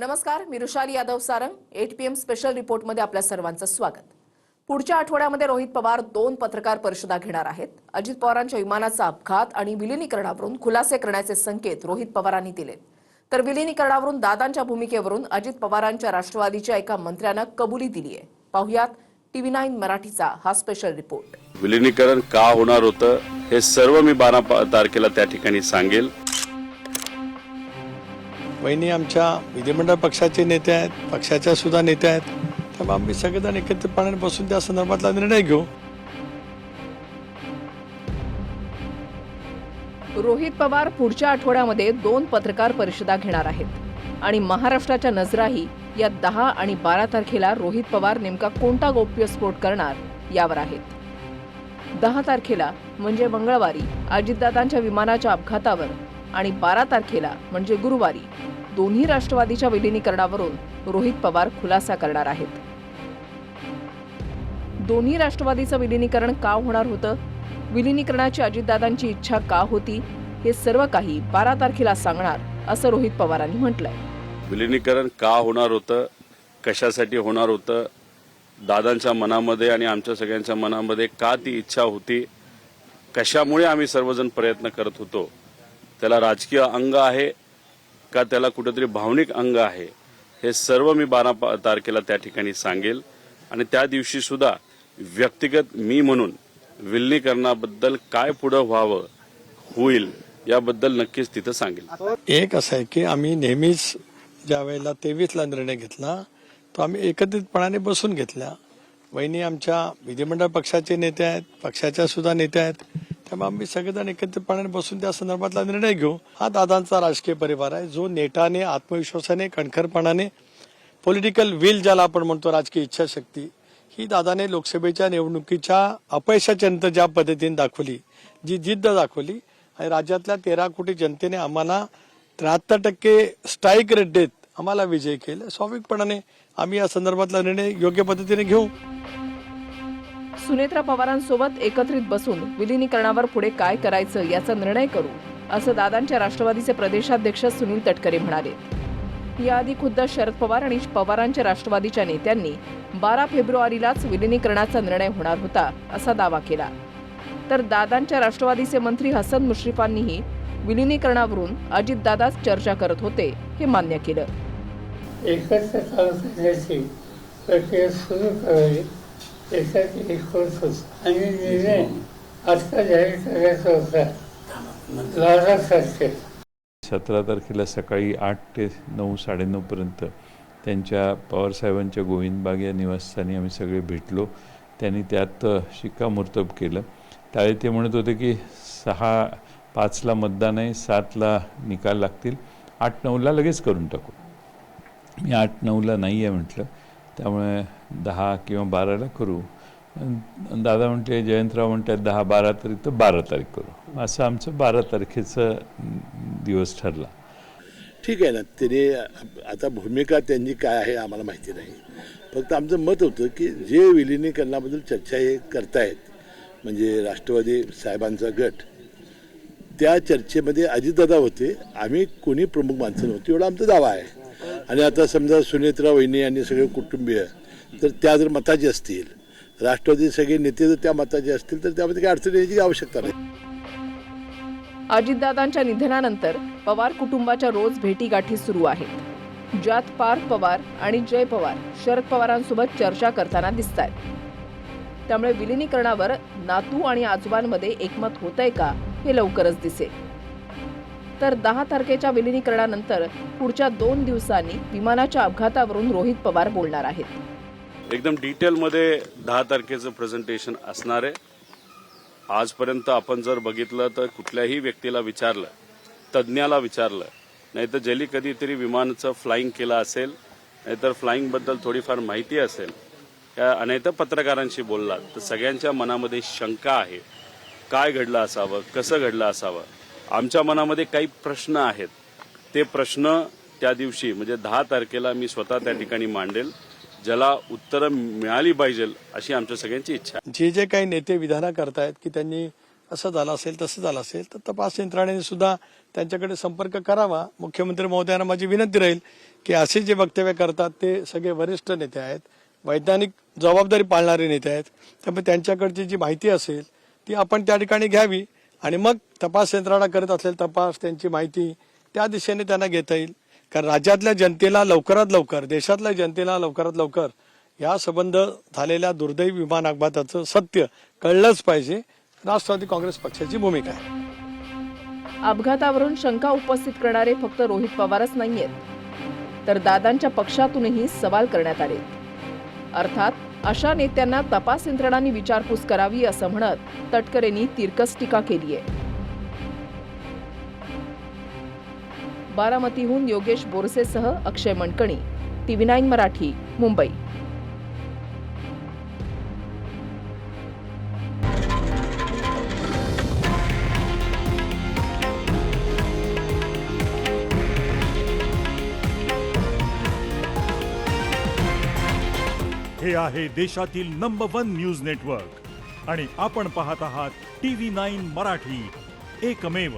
नमस्कार, मी Rushali Yadav Sarang. 8 PM special रिपोर्टमध्ये आपल्या सर्वांचं स्वागत. पुढच्या आठवड्यामध्ये रोहित पवार 2 पत्रकार परिषदा घेणार आहेत. अजित पवारांच्या विमानाचा अपघात आणि विलिनीकरणावरून खुलासे करण्याचे संकेत रोहित पवारांनी दिले. तर विलिनीकरणावरून दादांच्या भूमिकेवरून अजित पवारांच्या राष्ट्रवादीच्या एका मंत्र्यानं कबुली दिली आहे. पाहुयात TV9 मराठीचा हा स्पेशल रिपोर्ट. विलिनीकरण का होणार होतं हे सर्व मी 12 तारखेला त्या ठिकाणी सांगेल. वहिनी आमच्या विधिमंडळ पक्षाचे नेते आहेत, पक्षाच्या सुद्धा नेते आहेत. त्यामुळे आम्ही सगळेजण एकत्रितपणे बसून त्या संदर्भातला निर्णय घेऊ. रोहित पवार पुढच्या आठवड्यामध्ये 2 पत्रकार परिषदा घेणार आहेत आणि महाराष्ट्राच्या नजराही या 10 आणि 12 तारखेला रोहित पवार नेमका कोणता गौप्यस्फोट करणार यावर आहेत. 10 तारखेला म्हणजे मंगळवारी अजितदादांच्या विमानाच्या अपघातावर आणि 12 तारखेला म्हणजे गुरुवारी दोन्ही राष्ट्रवादीच्या विलिनीकरणावरून रोहित पवार खुलासा करणार आहेत. दोन्ही राष्ट्रवादीचं विलिनीकरण का होणार होतं, विलिनीकरणाची अजितदादांची इच्छा का होती, हे सर्व काही 12 तारखेला सांगणार असं रोहित पवारांनी म्हटलंय. विलिनीकरण का होणार होतं, कशासाठी होणार होतं, दादांच्या मनामध्ये आणि आमच्या सगळ्यांच्या मनामध्ये का ती इच्छा होती, कशामुळे आम्ही सर्वजण प्रयत्न करत होतो, त्याला राजकीय अंग आहे का त्याला कुठेतरी भावनिक अंग आहे, हे सर्व मी 12 तारखेला त्या ठिकाणी सांगेल. आणि त्या दिवशी सुद्धा व्यक्तिगत मी म्हणून विलिनीकरणाबद्दल काय पुढे व्हावं होईल याबद्दल नक्कीच तिथं सांगेल. एक असं आहे की आम्ही नेहमीच ज्या वेळेला 23ला निर्णय घेतला तो आम्ही एकत्रितपणाने बसून घेतला. वहिनी आमच्या विधिमंडळ पक्षाचे नेते आहेत, पक्षाच्या सुद्धा नेते आहेत. त्यामुळे आम्ही सगळेजण एकत्रितपणे बसून त्या संदर्भातला निर्णय घेऊ. हा दादांचा राजकीय परिवार आहे जो नेटाने, आत्मविश्वासाने, कणखरपणाने, पॉलिटिकल विल ज्याला आपण म्हणतो, राजकीय इच्छाशक्ती, ही दादाने लोकसभेच्या निवडणुकीच्या अपयशाच्या नंतर ज्या पद्धतीने दाखवली, जी जिद्द दाखवली आणि राज्यातल्या 13 कोटी जनतेने आम्हाला 73% स्ट्राईक रेट देत आम्हाला विजय केला. स्वाभाविकपणाने आम्ही या संदर्भातला निर्णय योग्य पद्धतीने घेऊ. सुनेत्रा पवारांसोबत एकत्रित बसून विलिनीकरणावर पुढे काय करायचं याचा निर्णय करू, असं दादांच्या राष्ट्रवादीचे प्रदेशाध्यक्ष सुनील तटकरे म्हणाले. याआधी खुद्द शरद पवार आणि पवारांच्या राष्ट्रवादीच्या नेत्यांनी 12 फेब्रुवारीलाच विलिनीकरणाचा निर्णय होणार होता असा दावा केला. तर दादांच्या राष्ट्रवादीचे मंत्री हसन मुश्रीफांनीही विलिनीकरणावरून अजितदादाच चर्चा करत होते हे मान्य केलं. एकत्र काम करण्याची प्रक्रिया सुरू करावी यासाठी एक होत होता आणि निर्णय आत्ता जाहीर करायचा होता 12 तारखेला. 17 तारखेला सकाळी 8 ते 9, 9:30 पर्यंत त्यांच्या पवारसाहेबांच्या गोविंदबाग या निवासस्थानी आम्ही सगळे भेटलो. त्यांनी त्यात शिक्कामोर्तब केलं. त्यावेळी ते म्हणत होते की 5:05ला मतदान आहे, 7ला निकाल लागतील, 8-9ला लगेच करून टाकू. मी 8-9ला नाही आहे म्हटलं, त्यामुळे 10 किंवा 12ला करू. दादा म्हणते, जयंतराव म्हणतात 10-12 तारीख, तर 12 तारीख करू. असं आमचं 12 तारखेचा दिवस ठरला. ठीक आहे ना, त्याने आता भूमिका त्यांची काय आहे आम्हाला माहिती नाही. फक्त आमचं मत होतं की जे विलिनीकरणाबद्दल चर्चा हे करतायत म्हणजे राष्ट्रवादी साहेबांचा गट, त्या चर्चेमध्ये अजितदादा होते, आम्ही कोणी प्रमुख माणसं नव्हती, एवढा आमचा दावा आहे. आणि आता समजा सुनेत्रा वहिनी आणि सगळे कुटुंबीय तर त्या जर मताचे असतील, राष्ट्रवादी सगळे नेते जर त्या मताचे असतील, तर त्यामध्ये काही अडचण येण्याची आवश्यकता नाही. अजितदादांच्या निधनानंतर पवार कुटुंबाच्या रोज भेटीगाठी सुरू आहेत, ज्यात पार्थ पवार आणि जय पवार शरद पवारांसोबत चर्चा करताना दिसतायत. त्यामुळे विलिनीकरणावर नातू आणि आजोबांमध्ये एकमत होतंय का हे लवकरच दिसेल. तर 10 तारखेच्या विलिनीकरणानंतर पुढच्या 2 दिवसांनी विमानाच्या अपघातावरून रोहित पवार बोलणार आहेत. एकदम डिटेलमध्ये 10 तारखेचं प्रेझेंटेशन असणार आहे. आजपर्यंत आपण जर बघितलं तर कुठल्याही व्यक्तीला विचारलं, तज्ज्ञाला विचारलं, नाहीतर ज्यांनी कधीतरी विमानाचं फ्लाईंग केलं असेल, नाहीतर फ्लाईंगबद्दल थोडीफार माहिती असेल, नाहीतर पत्रकारांशी बोललात, तर सगळ्यांच्या मनामध्ये शंका आहे. काय घडलं असावं, कसं घडलं असावं. आमच्या मनामध्ये काही प्रश्न आहेत. ते प्रश्न त्या दिवशी म्हणजे 10 तारखेला मी स्वतः त्या ठिकाणी मांडेल, ज्याला उत्तरं मिळाली पाहिजे अशी आमच्या सगळ्यांची इच्छा आहे. जे काही नेते विधानं करतायत की त्यांनी असं झालं असेल तसं झालं असेल तर तपास यंत्रणेने सुद्धा त्यांच्याकडे संपर्क करावा. मुख्यमंत्री महोदयांना माझी विनंती राहील की असे जे वक्तव्य करतात ते सगळे वरिष्ठ नेते आहेत, वैज्ञानिक जबाबदारी पाळणारे नेते आहेत. त्यामुळे त्यांच्याकडची जी माहिती असेल ती आपण त्या ठिकाणी घ्यावी आणि मग तपास यंत्रणा करत असलेला तपास, त्यांची माहिती त्या दिशेने त्यांना घेता येईल. कारण राज्यातल्या जनतेला लवकरात लवकर, देशातल्या जनतेला लवकरात लवकर या संबंध झालेल्या दुर्दैवी विमान अपघाताचं सत्य कळलंच पाहिजे. राष्ट्रवादी काँग्रेस पक्षाची भूमिका आहे. अपघातावरून शंका उपस्थित करणारे फक्त रोहित पवारच नाहीयेत, तर दादांच्या पक्षातूनही सवाल करण्यात आले. अर्थात अशा नेत्यांना तपास यंत्रणांनी विचारपूस करावी असं म्हणत तटकरेंनी तिरकस टीका केली आहे. बारामतीहून योगेश बोरसेसह अक्षय मणकणी, TV9 मराठी, मुंबई. हे आहे देशातील नंबर 1 न्यूज नेटवर्क आणि आपण पाहत आहात TV9 मराठी, एकमेव.